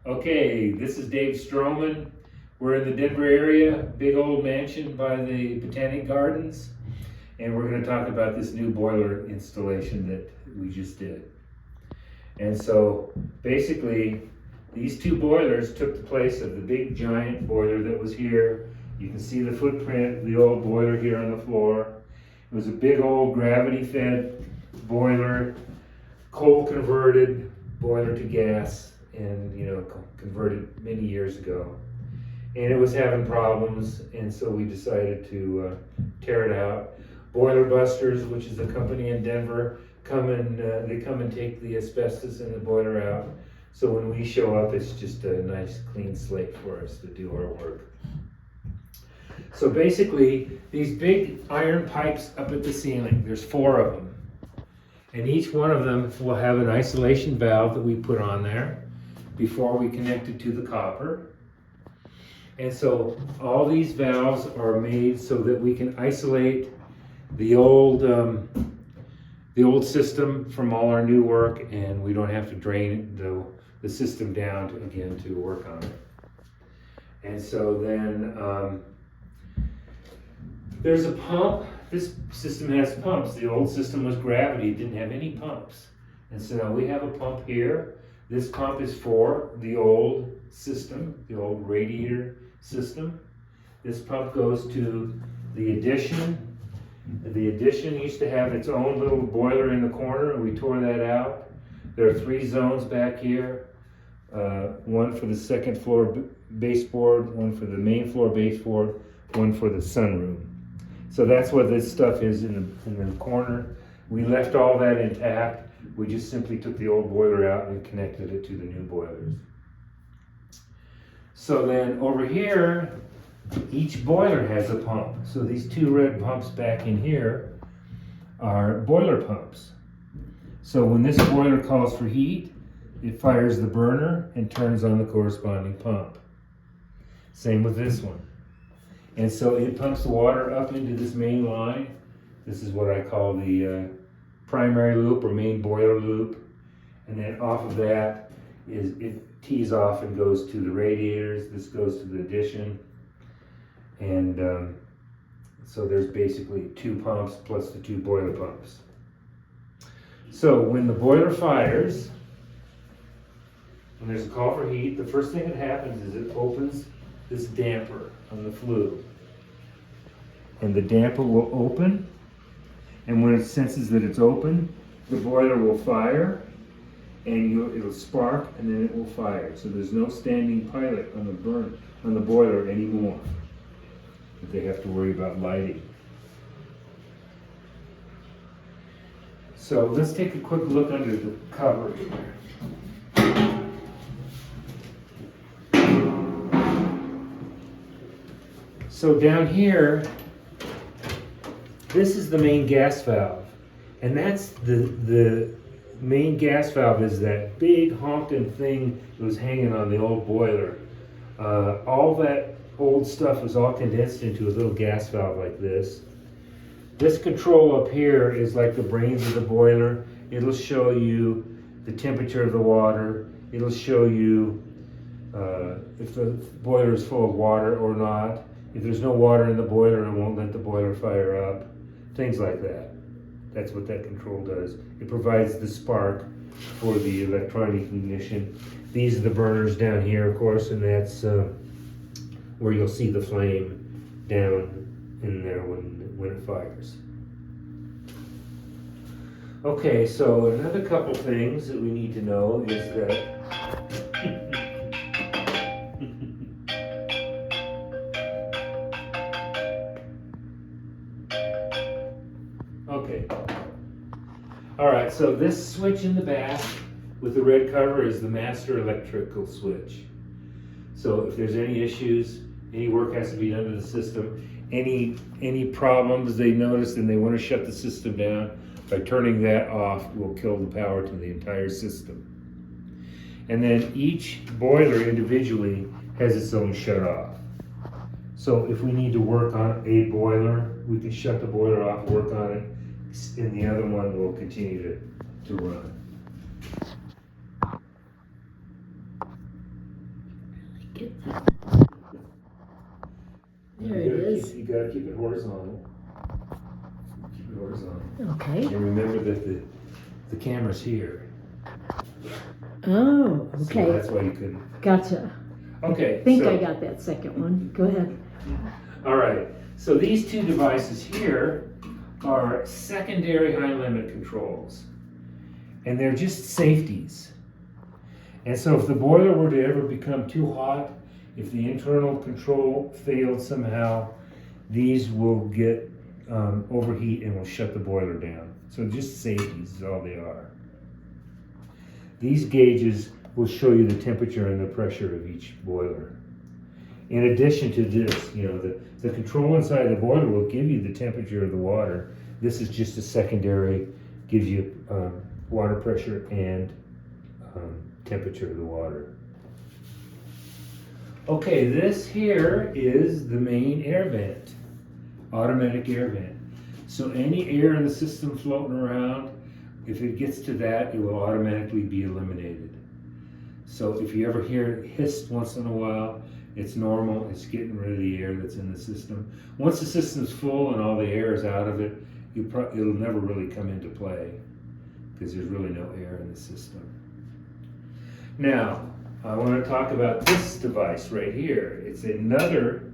Okay, this is Dave Stroman. We're in the Denver area, big old mansion by the Botanic Gardens, and we're going to talk about this new boiler installation that we just did. And so basically, these two boilers took the place of the big giant boiler that was here. You can see the footprint of the old boiler here on the floor. It was a big old gravity-fed boiler, coal converted boiler to gas, and converted many years ago. And it was having problems, and so we decided to tear it out. Boiler Busters, which is a company in Denver, come and take the asbestos in the boiler out. So when we show up, it's just a nice clean slate for us to do our work. So basically, these big iron pipes up at the ceiling, there's 4 of them. And each one of them will have an isolation valve that we put on there before we connect it to the copper. And so all these valves are made so that we can isolate the old system from all our new work, and we don't have to drain the system down again to work on it. And so then there's a pump. This system has pumps. The old system was gravity, it didn't have any pumps. And so now we have a pump here. This pump is for the old system, the old radiator system. This pump goes to the addition. The addition used to have its own little boiler in the corner, and we tore that out. There are 3 zones back here. One for the second floor baseboard, one for the main floor baseboard, one for the sunroom. So that's what this stuff is in the corner. We left all that intact. We just simply took the old boiler out and connected it to the new boilers. So then over here, each boiler has a pump. So these 2 red pumps back in here are boiler pumps. So when this boiler calls for heat, it fires the burner and turns on the corresponding pump. Same with this one. And so it pumps the water up into this main line. This is what I call the primary loop or main boiler loop. And then off of that it tees off and goes to the radiators. This goes to the addition. And so there's basically 2 pumps plus the 2 boiler pumps. So when the boiler fires, when there's a call for heat, the first thing that happens is it opens this damper on the flue. And the damper will open, and when it senses that it's open, the boiler will fire, and it'll spark, and then it will fire. So there's no standing pilot on the boiler anymore that they have to worry about lighting. So let's take a quick look under the cover here. So down here, this is the main gas valve, and that's the main gas valve is that big honking thing that was hanging on the old boiler. All that old stuff was all condensed into a little gas valve like this. This control up here is like the brains of the boiler. It'll show you the temperature of the water. It'll show you if the boiler is full of water or not. If there's no water in the boiler, it won't let the boiler fire up. Things like that. That's what that control does. It provides the spark for the electronic ignition. These are the burners down here, of course, and that's where you'll see the flame down in there when it fires. Okay, so another couple things that we need to know is that okay. All right, so this switch in the back with the red cover is the master electrical switch. So if there's any issues, any work has to be done to the system, any problems they notice and they want to shut the system down, by turning that off will kill the power to the entire system. And then each boiler individually has its own shut off. So if we need to work on a boiler, we can shut the boiler off, work on it, and the other one will continue to run. get that. There it is. You gotta keep it horizontal. Keep it horizontal. Okay. And remember that the camera's here. Oh, So okay. that's why you couldn't. Gotcha. Okay. I think so, I got that second one. Go ahead. All right. So these two devices here are secondary high limit controls. And they're just safeties. And so if the boiler were to ever become too hot, if the internal control failed somehow, these will get overheat and will shut the boiler down. So just safeties is all they are. These gauges will show you the temperature and the pressure of each boiler. In addition to this, you know, the control inside the boiler will give you the temperature of the water. This is just a secondary, gives you water pressure and temperature of the water. Okay, this here is the main air vent, automatic air vent. So any air in the system floating around, if it gets to that, it will automatically be eliminated. So if you ever hear it hiss once in a while, it's normal, it's getting rid of the air that's in the system. Once the system's full and all the air is out of it, it'll never really come into play because there's really no air in the system. Now, I want to talk about this device right here. It's another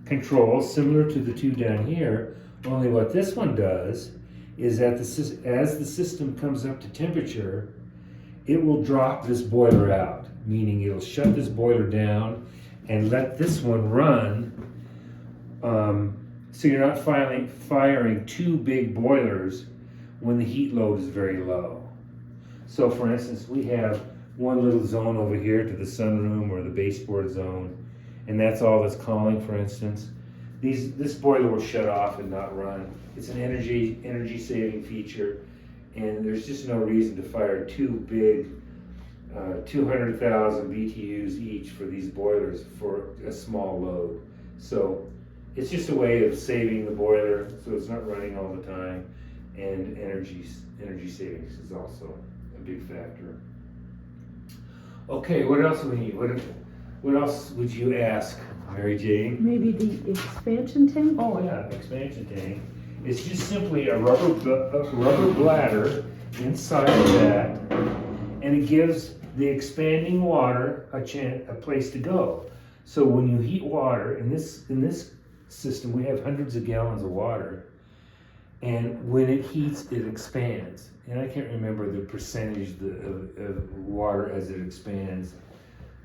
control similar to the two down here, only what this one does is that as the system comes up to temperature, it will drop this boiler out, meaning it'll shut this boiler down and let this one run, so you're not firing two big boilers when the heat load is very low. So for instance, we have one little zone over here to the sunroom or the baseboard zone, and that's all that's calling, for instance. This boiler will shut off and not run. It's an energy saving feature, and there's just no reason to fire two big 200,000 BTUs each for these boilers for a small load. So it's just a way of saving the boiler so it's not running all the time, and energy savings is also a big factor. Okay, what else do we need? What else would you ask, Mary Jane? Maybe the expansion tank? Oh yeah, expansion tank. It's just simply a rubber bladder inside of that, and it gives the expanding water a place to go. So when you heat water, in this system we have hundreds of gallons of water, and when it heats, it expands. And I can't remember the percentage of water as it expands,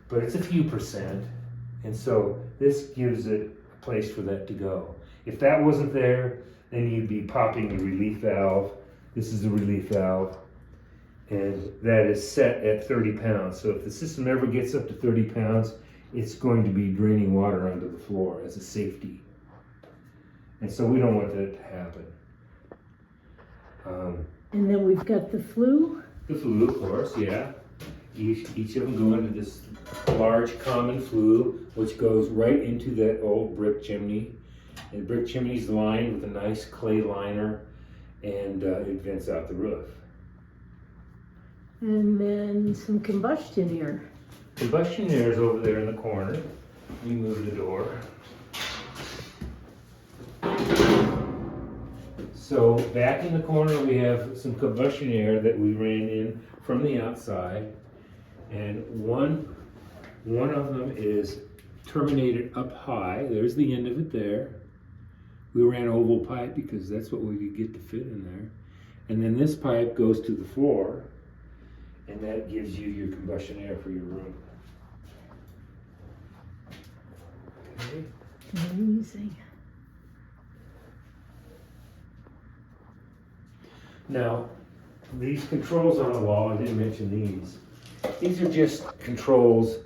but it's a few percent. And so this gives it a place for that to go. If that wasn't there, then you'd be popping the relief valve. This is the relief valve, and that is set at 30 pounds. So if the system ever gets up to 30 pounds, it's going to be draining water onto the floor as a safety. And so we don't want that to happen. And then we've got the flue. The flue, of course, yeah. Each of them go into this large common flue, which goes right into that old brick chimney. And the brick chimney is lined with a nice clay liner, and it vents out the roof. And then some combustion air. Combustion air is over there in the corner. We move the door. So back in the corner we have some combustion air that we ran in from the outside, and one of them is terminated up high. There's the end of it there. We ran oval pipe because that's what we could get to fit in there. And then this pipe goes to the floor, and that gives you your combustion air for your room. Okay. Amazing. Now, these controls on the wall, I didn't mention these. These are just controls,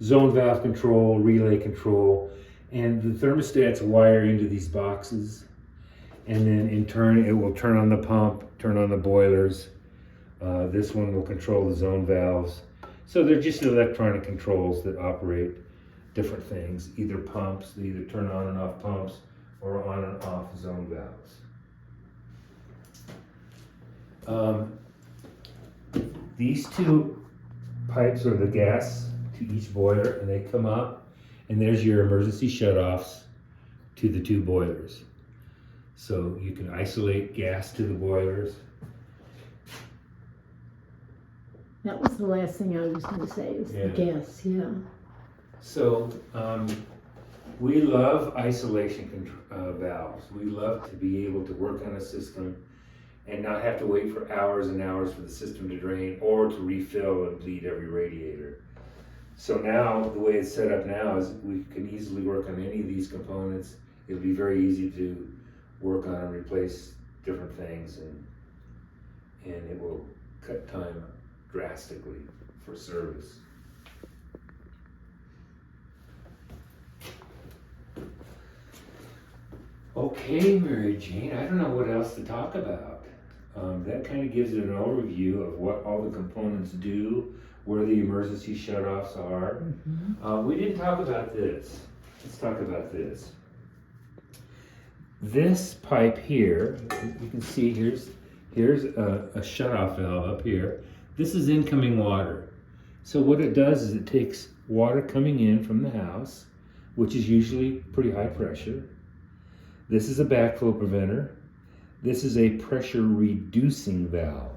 zone valve control, relay control, and the thermostats wire into these boxes. And then in turn, it will turn on the pump, turn on the boilers. This one will control the zone valves. So they're just electronic controls that operate different things, either pumps, they either turn on and off pumps, or on and off zone valves. These two pipes are the gas to each boiler, and they come up And there's your emergency shutoffs to the two boilers. So you can isolate gas to the boilers. That was the last thing I was gonna say, is the gas, yeah. So we love isolation valves. We love to be able to work on a system and not have to wait for hours and hours for the system to drain or to refill and bleed every radiator. So now, the way it's set up now is we can easily work on any of these components. It'll be very easy to work on and replace different things, and it will cut time drastically for service. Okay, Mary Jane, I don't know what else to talk about. That kind of gives it an overview of what all the components do, where the emergency shutoffs are. Mm-hmm. We didn't talk about this. Let's talk about this. This pipe here, you can see here's a shutoff valve up here. This is incoming water. So what it does is it takes water coming in from the house, which is usually pretty high pressure. This is a backflow preventer. This is a pressure reducing valve.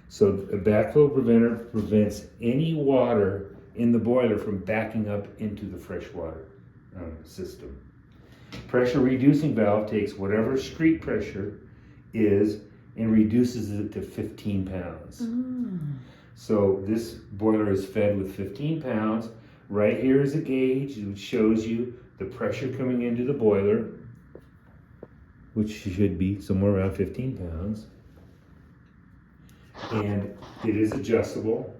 So a backflow preventer prevents any water in the boiler from backing up into the freshwater system. Pressure reducing valve takes whatever street pressure is and reduces it to 15 pounds. So this boiler is fed with 15 pounds. Right here is a gauge which shows you the pressure coming into the boiler, which should be somewhere around 15 pounds. And it is adjustable.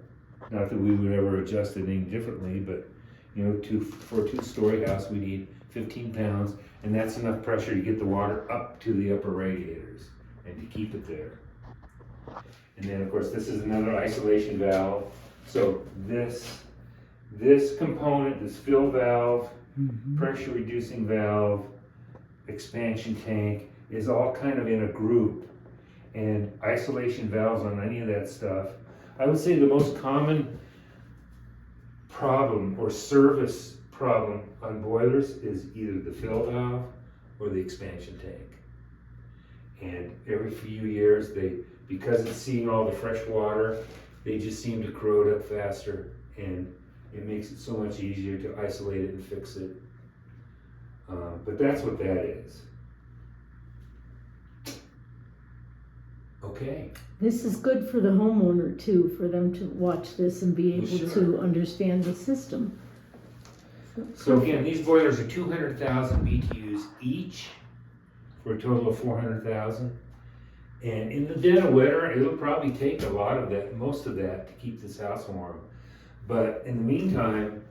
Not that we would ever adjust it any differently, but you know, for a two-story house, we need 15 pounds, and that's enough pressure to get the water up to the upper radiators and to keep it there. And then, of course, this is another isolation valve. So this component, this fill valve, pressure reducing valve, expansion tank, is all kind of in a group. And isolation valves on any of that stuff, I would say the most common problem or service problem on boilers is either the fill valve or the expansion tank. And every few years, because it's seeing all the fresh water, they just seem to corrode up faster, and it makes it so much easier to isolate it and fix it. But that's what that is. Okay. This is good for the homeowner too, for them to watch this and be able to understand the system. So again, these boilers are 200,000 BTUs each for a total of 400,000. And in the dead of winter, it'll probably take a lot of that, most of that, to keep this house warm. But in the meantime,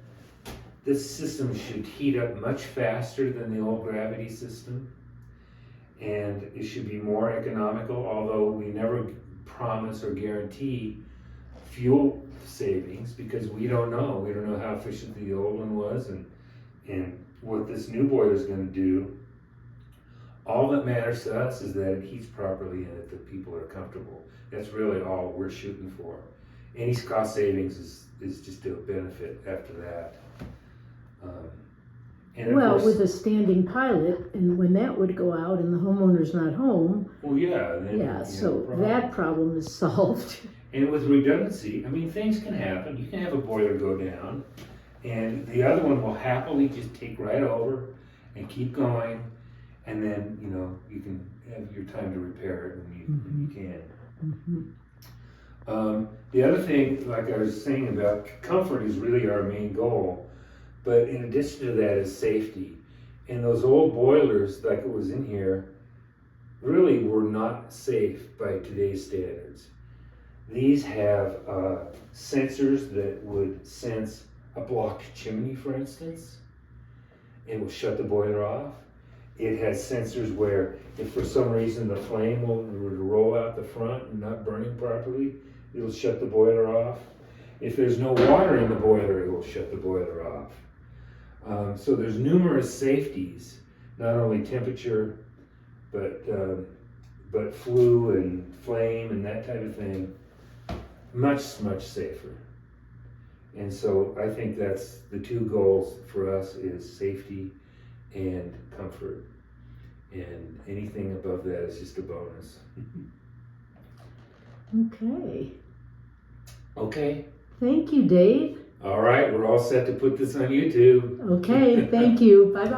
this system should heat up much faster than the old gravity system. And it should be more economical, although we never promise or guarantee fuel savings because we don't know. We don't know how efficient the old one was and what this new boiler is going to do. All that matters to us is that it heats properly and that people are comfortable. That's really all we're shooting for. Any cost savings is just a benefit after that. And Well, course, with a standing pilot, and when that would go out and the homeowner's not home, well, yeah. Then, yeah, so that problem is solved. And with redundancy, I mean, things can happen. You can have a boiler go down, and the other one will happily just take right over and keep going, and then, you know, you can have your time to repair it when you can. The other thing, like I was saying about comfort, is really our main goal. But in addition to that is safety. And those old boilers, like it was in here, really were not safe by today's standards. These have sensors that would sense a blocked chimney, for instance. It will shut the boiler off. It has sensors where if for some reason the flame will roll out the front and not burning properly, it'll shut the boiler off. If there's no water in the boiler, it will shut the boiler off. So there's numerous safeties, not only temperature, but flue and flame and that type of thing, much safer. And so I think that's the two goals for us is safety and comfort. And anything above that is just a bonus. Okay. Okay. Thank you, Dave. All right, we're all set to put this on YouTube. Okay, thank you. Bye-bye.